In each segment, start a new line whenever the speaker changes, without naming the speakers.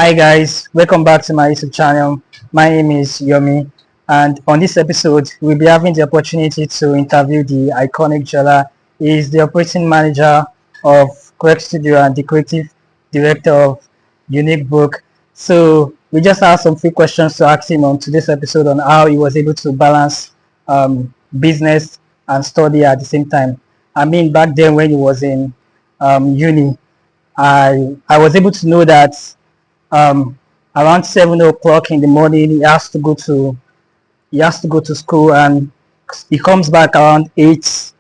Hi guys, welcome back to my YouTube channel. My name is Yomi, and on this episode, we'll be having the opportunity to interview the iconic Jola. He is the operating manager of Quirk Studio and the creative director of Unique Book. So we just have some few questions to ask him on today's episode on how he was able to balance business and study at the same time. I mean, back then when he was in uni, I was able to know that um, around 7 o'clock in the morning he has to go to school, and he comes back around 8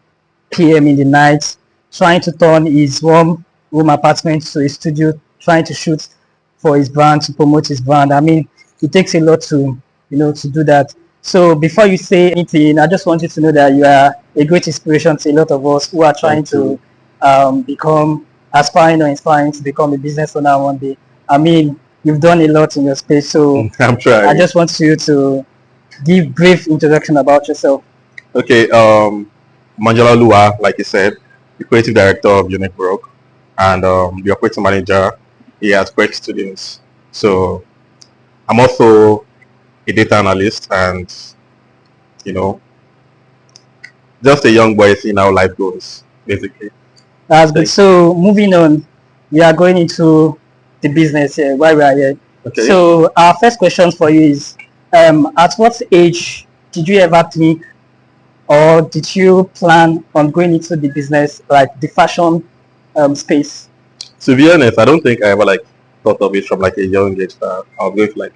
p.m. in the night, trying to turn his one room apartment to a studio, trying to shoot for his brand, to promote his brand. I mean, it takes a lot to to do that. So before you say anything, I just want you to know that you are a great inspiration to a lot of us who are trying
Thank
to
you.
become aspiring or inspiring to become a business owner one day. I mean, you've done a lot in your space, so
I'm
I
trying.
just want you to give brief introduction about yourself.
Okay, Manjala Lua, like you said, the creative director of Unique Broke, and the operating manager here at Quake Studios. So I'm also a data analyst and, you know, just a young boy seeing how life goes, basically.
That's good.
Thank
So moving on, we are going into the business here while we are here.
Okay.
So our first question for you is, at what age did you ever think, or did you plan on going into the business, like the fashion space?
To be honest, I don't think I ever like thought of it from like a young age that I was going to like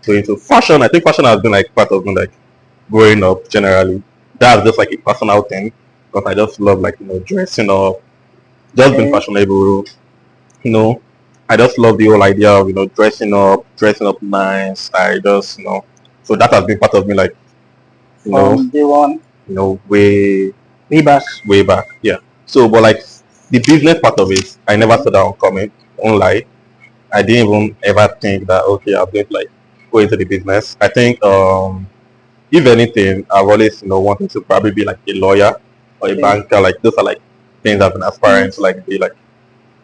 go into fashion. I think fashion has been like part of me like growing up generally. That's just like a personal thing because I just love like dressing up, just being
Okay.
fashionable. You know, I just love the whole idea of dressing up nice. I just so that has been part of me like you know
From day one,
way
way back.
way back. Yeah. So, but like the business part of it, I never saw that one coming. Won't lie. I didn't even ever think that okay, I'm going to like go into the business. I think if anything, I've always wanted to probably be like a lawyer or a
Okay.
banker. Like those are like things I've been aspiring to like be like.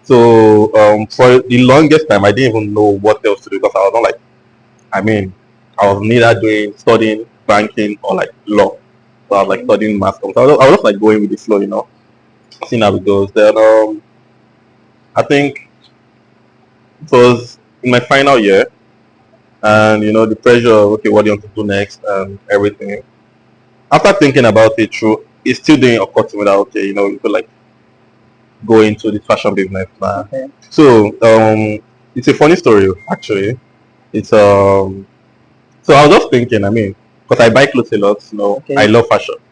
So for the longest time, I didn't even know what else to do because I was not like. I mean, I was neither doing studying banking or like law. So I was like
Okay.
studying math. So I was just like going with the flow, seeing how it goes. Then I think it was in my final year, and the pressure of okay, what do you want to do next and everything. After thinking about it through, it still didn't occur to me that okay, you could like go into the fashion business now.
Okay.
So it's a funny story actually. It's so I was just thinking, I mean, because I buy clothes a lot, I
Okay.
love fashion.
We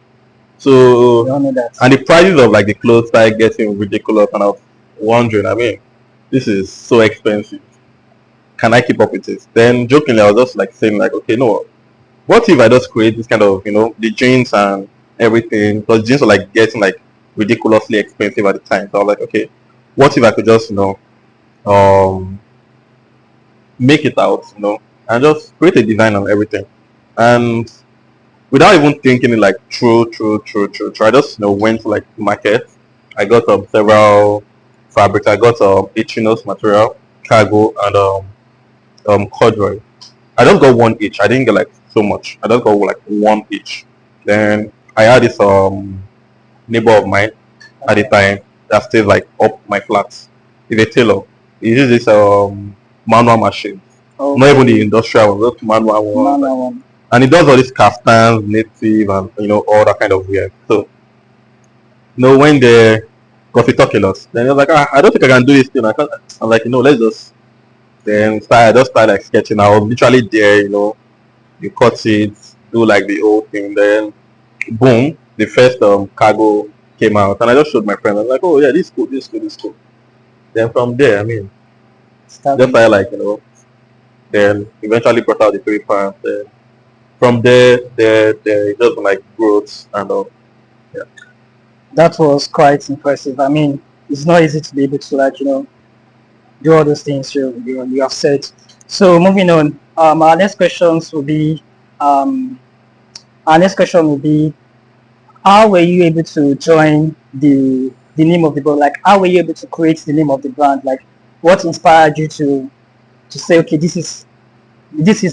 So
all know that.
and the prices of like the clothes started getting ridiculous, and I was wondering, I mean, this is so expensive. Can I keep up with it? Then jokingly, I was just like saying like, okay, no, what if I just create this kind of the jeans and everything? Because jeans were like getting like ridiculously expensive at the time. So I was like, okay, what if I could just um make it out, and just create a design and everything, and without even thinking it like true. I just went to like the market. I got several fabrics. I got Ichinos material, cargo, and corduroy. I just got one each. I didn't get like so much. I just got like one each. Then I had this neighbor of mine at the
Okay.
time that stays like up my flats. He's a tailor. He uses this manual machine. Not even the
Okay.
industrial one, just manual one. Like,
Manual one.
and he does all these caftans, native, and all that kind of weird. So when they got to talk a lot, then he was like, I don't think I can do this thing. I'm like, let's just then start. I just started like sketching. I was literally there, you cut it, do like the whole thing. Then boom, the first cargo came out, and I just showed my friend. I was like, oh yeah, this is cool, this is cool, this is cool. Then from there, I mean, just
Starting.
started like then eventually brought out the 3 pounds. Then from there, it just like growth and yeah.
That was quite impressive. I mean, it's not easy to be able to like do all those things you have said. So moving on, um, our next question will be, how were you able to join the name of the brand? Like, how were you able to create the name of the brand? Like, what inspired you to to say, okay, this is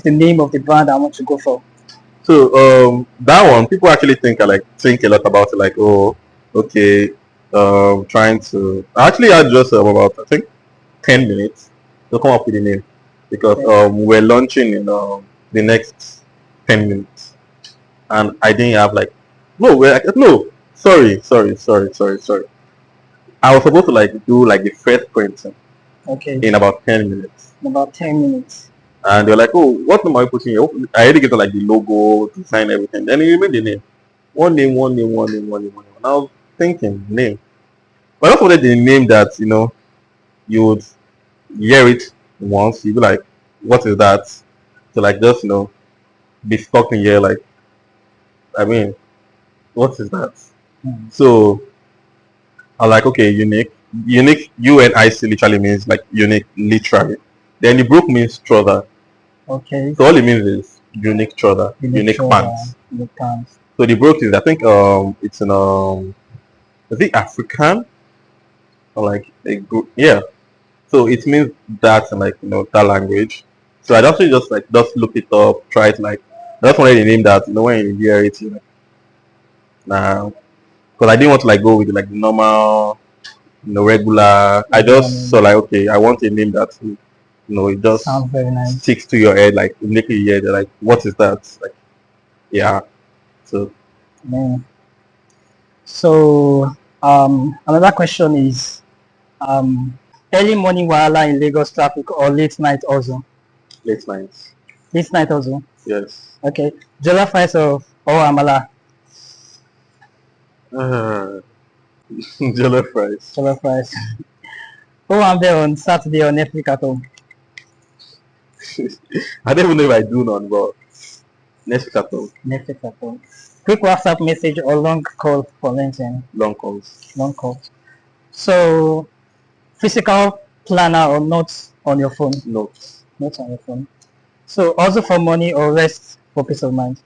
the name of the brand I want to go for?
So that one, people actually think a lot about it, like, oh, okay, trying to. I actually had just about, I think, 10 minutes to come up with a name, because
Okay.
we're launching in the next 10 minutes, and I didn't have like, no, sorry. I was supposed to like do like the first printing
Okay.
in about 10 minutes,
In about 10 minutes.
and they're like, oh, what name are you putting here? I already get like the logo, design, everything. Then you made the name. One name. And I was thinking name. But I just wanted the name that, you would hear it once, you'd be like, what is that? To like just, be stuck in here like, I mean, what is that?
Hmm.
So I was like, okay, unique. Unique, UNIC literally means like unique, literally. Then the brook means trouser.
Okay.
So all it means is unique trouser, unique pants.
Unique pants.
So the brook is, I think, it's in is it African or like a group? Yeah. So it means that in like that language. So I actually just look it up, try it like I just wanted a name that when you hear it, you're like, nah, because I didn't want to like go with like the normal, regular. I just saw like, okay, I want a name that it just
Sounds very nice.
sticks to your head, like immediately you hear it, like, what is that? Like, yeah. So
Yeah. So another question is early morning wahala in Lagos traffic or late night also?
late nights.
Late night also.
Yes.
Okay. Jollof rice or amala?
Jollof rice.
Jollof rice. Oh, I'm there on Saturday on Netflix at home.
I don't even know if I do none, but next week at all,
Netflix at home. Quick WhatsApp message or long call for LinkedIn?
long calls.
Long call. So physical planner or notes on your phone?
Notes.
Notes on your phone. So also for money or rest for peace of mind?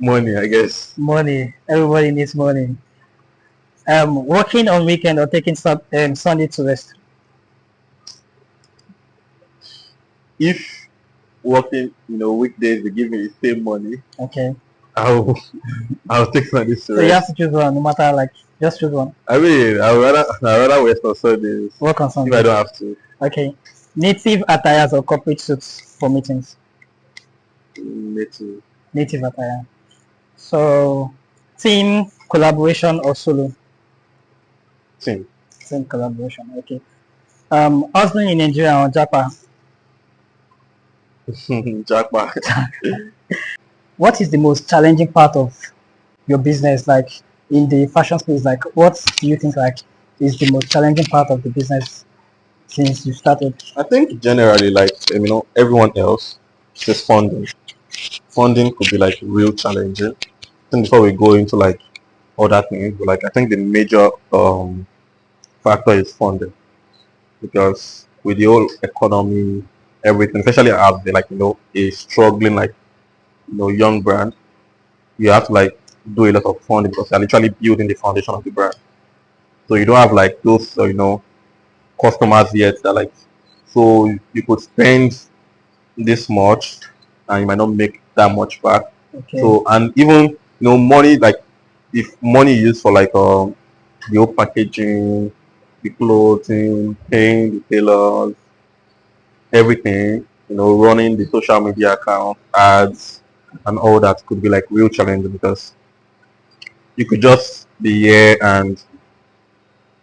Money, I guess.
Money. Everybody needs money. Working on weekend or taking Sunday to rest?
If working, weekdays they give me the same money,
Okay.
I'll take Sunday to
So you have to choose one, no matter like just choose one.
I mean, I rather rest on Sundays
Work on
if
Sunday.
I don't have to.
Okay. Native attires or corporate suits for meetings?
Me too.
Native attire. So team collaboration or solo?
Team.
Team collaboration. Okay. Hustling in Nigeria or Japan?
Jackpot.
What is the most challenging part of your business, like in the fashion space? Like, what do you think like is the most challenging part of the business since you started?
I think generally, like everyone else, just funding. Funding could be like real challenging. I think before we go into like other things, but like I think the major factor is funding, because with the whole economy, everything, especially as they like a struggling like young brand, you have to like do a lot of funding because you're literally building the foundation of the brand. So you don't have like those customers yet that like, so you could spend this much and you might not make that much back.
Okay.
So and even money, like if money is used for like the whole packaging, the clothing, paying the tailors, everything, running the social media account, ads, and all that could be like real challenging, because you could just be here and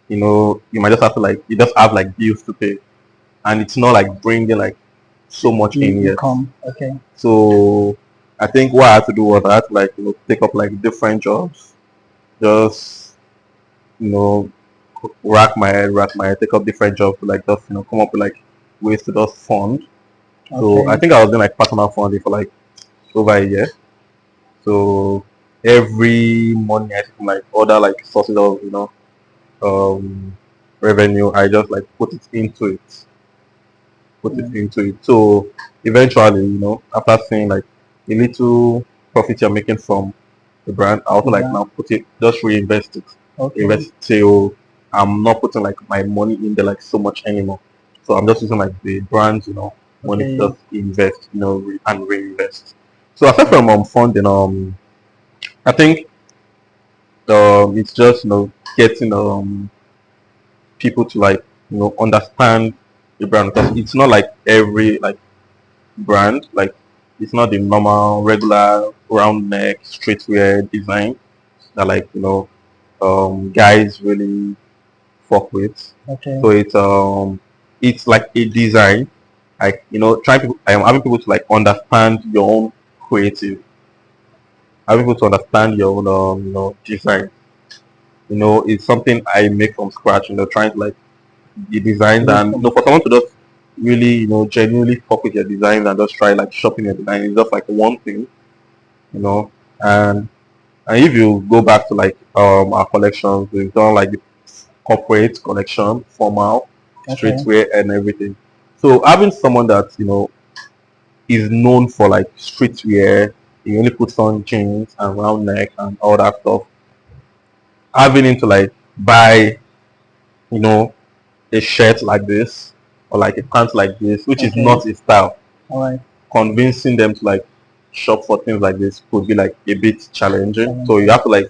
you might just have to like you just have like bills to pay, and it's not like bringing like so much in yet.
Income. Okay.
So I think what I had to do was I had to like take up like different jobs, just you know rack my head, take up different jobs to like just come up with like ways to just fund. So
Okay.
I think I was doing like personal funding for like over a year. So every money I took from like other like sources of revenue, I just like put it into it, So eventually, after seeing like a little profit you're making from the brand, I also like
Yeah.
now put it, just reinvest it.
Okay.
invest till I'm not putting like my money in there like so much anymore. So I'm just using like the brands, money to
Okay.
just invest, and reinvest. So aside from funding, I think it's just getting people to like understand the brand, because it's not like every like brand, like it's not the normal regular round neck streetwear design that like guys really fuck with.
Okay.
So it's like a design, like trying people, I am having people to like understand your own creative, having people to understand your own design. It's something I make from scratch. Trying to like the designs,
Make
and
them.
for someone to just really genuinely fuck with your designs and just try like shopping your design is just like one thing, you know. And if you go back to like our collections, we've done like the corporate collection, formal,
Okay.
streetwear, and everything. So having someone that is known for like streetwear, he only puts on jeans and round neck and all that stuff. Having him to like buy, you know, a shirt like this or like a pants like this, which is
Okay.
not his style,
All right.
convincing them to like shop for things like this could be like a bit challenging. So you
Challenging.
have to like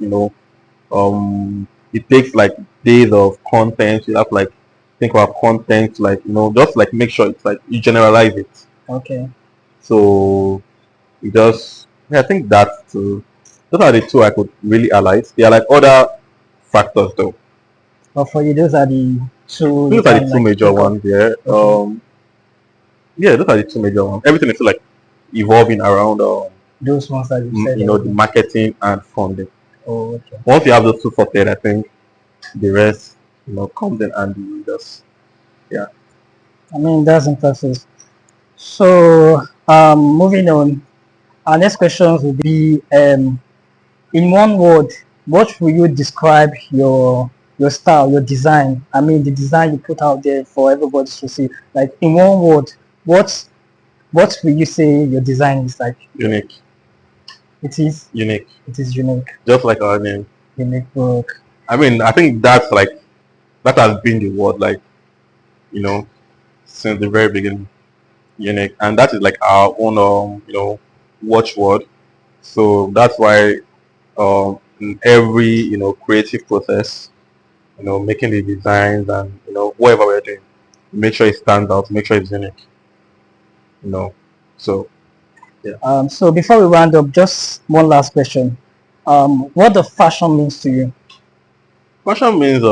it takes like days of content. You have to like think about content, like just like make sure it's like you generalize it.
Okay.
So you just yeah, I think that's those are the two I could really highlight. There are like other factors though.
But for you, those are the two you
Those are the
can
two
like
major
think of.
ones there.
Okay.
Yeah, those are the two major ones. Everything is still like evolving around
Those ones that you said
the
already.
marketing and funding.
Oh, okay.
Once you have those two sorted, I think the rest comes in and you just yeah.
I mean, that's impressive. So, moving on, our next question will be, in one word, what will you describe your style, your design? I mean, the design you put out there for everybody to see. Like in one word, what will you say your design is like?
Unique.
It is
Unique.
it is unique,
Just like our name.
unique work.
I mean, I think that's like that has been the word like, you know, since the very beginning. Unique. And that is like our own watchword. So that's why in every creative process, making the designs and whatever we're doing, make sure it stands out, make sure it's unique. You know. So yeah.
So before we round up, just one last question. What the fashion means to you?
Fashion means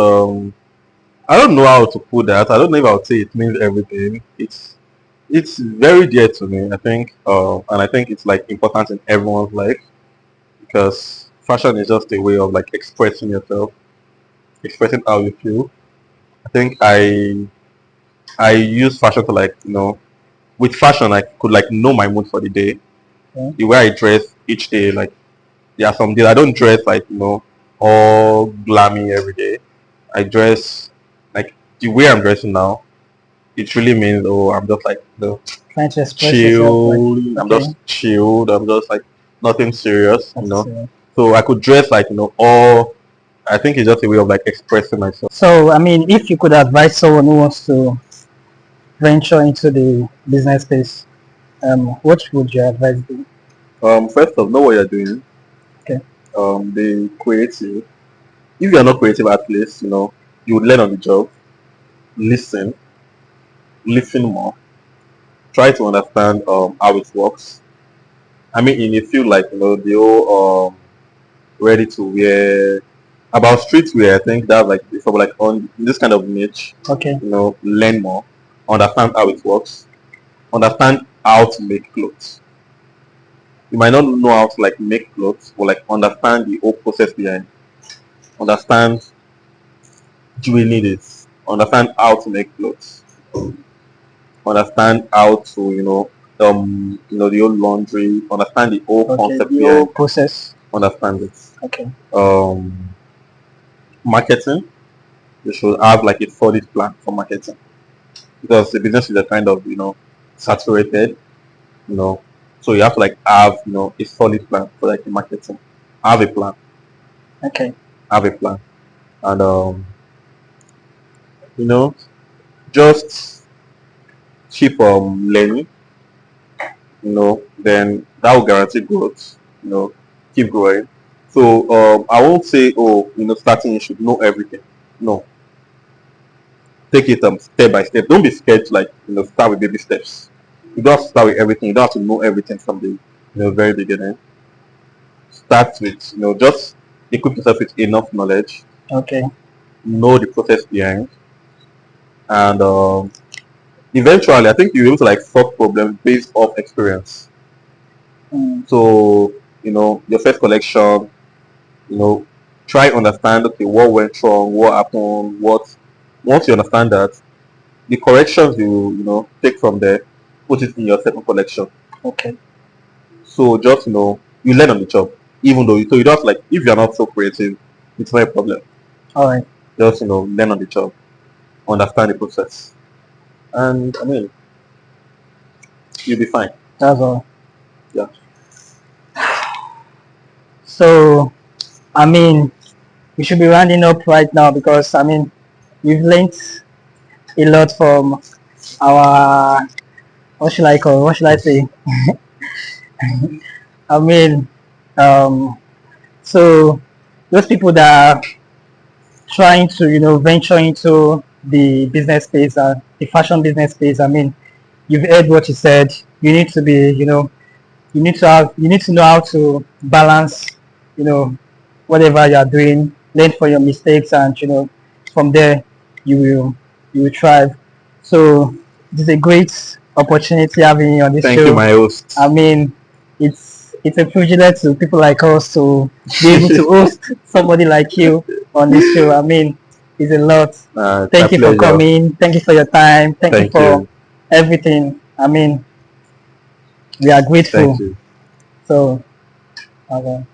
I don't know how to put that. I don't know if I would say it means everything. It's very dear to me, I think, and I think it's like important in everyone's life, because fashion is just a way of like expressing yourself, expressing how you feel. I think I use fashion to like with fashion I could like know my mood for the day,
Okay.
the way I dress each day. Like there are some days I don't dress like all glammy every day. I dress like the way I'm dressing now. It really means I'm just like
Trying to express yourself, like
chill. I'm
okay,
just chilled. I'm just like nothing serious.
that's it.
So I could dress like all. I think it's just a way of like expressing myself.
So I mean, if you could advise someone who wants to venture into the business space, what would your advice be?
First off, know what you're doing.
Okay.
Be creative. If you're not creative, at least you would learn on the job. Listen, listen more. Try to understand how it works. I mean, in a field like the whole ready to wear about streetwear, I think that like if I'm like on this kind of niche,
Okay.
learn more, understand how it works, understand how to make clothes. You might not know how to like make clothes, but like understand the whole process behind. Understand doing this. Understand how to make clothes. Understand how to the whole laundry. Understand the whole
Okay.
concept
The whole
behind.
process.
Understand it.
Okay.
Um, marketing. You should have like a solid plan for marketing, because the business is a kind of saturated, you know so you have to like have a solid plan for like the marketing. Have a plan.
Okay.
Have a plan. and you know, just keep learning, then that will guarantee growth, keep growing. So I won't say, oh, starting you should know everything. No, take it step by step. Don't be scared to, like, start with baby steps. You don't have to start with everything. You don't have to know everything from the very beginning. Start with, just equip yourself with enough knowledge,
Okay.
know the process behind, and eventually I think you're able to like solve problems based off experience.
Mm.
So, your first collection, you know, try understand, okay, what went wrong, what happened, what once you understand that, the corrections you take from there, put it in your second collection.
Okay.
So just you learn on the job. Even though so you don't like, if you're not so creative, it's not a problem.
All right.
Just learn on the job, understand the process. And I mean, you'll be fine.
That's all.
Yeah.
So, I mean, we should be rounding up right now because I mean, we've learned a lot from our what should I say? I mean, um, so those people that are trying to venture into the business space, the fashion business space. I mean, you've heard what you said. You need to be you need to know how to balance you know whatever you are doing, learn from your mistakes, and from there you will thrive. So it's a great opportunity having you on this
Thank you,
show.
my host.
I mean, it's a privilege to people like us to be able to host somebody like you on this show. I mean, it's a lot.
It's
Thank
a
you for
pleasure.
coming. Thank you for your time. Thank you
Thank
for
you.
everything. I mean, we are grateful.
Thank you.
So, okay.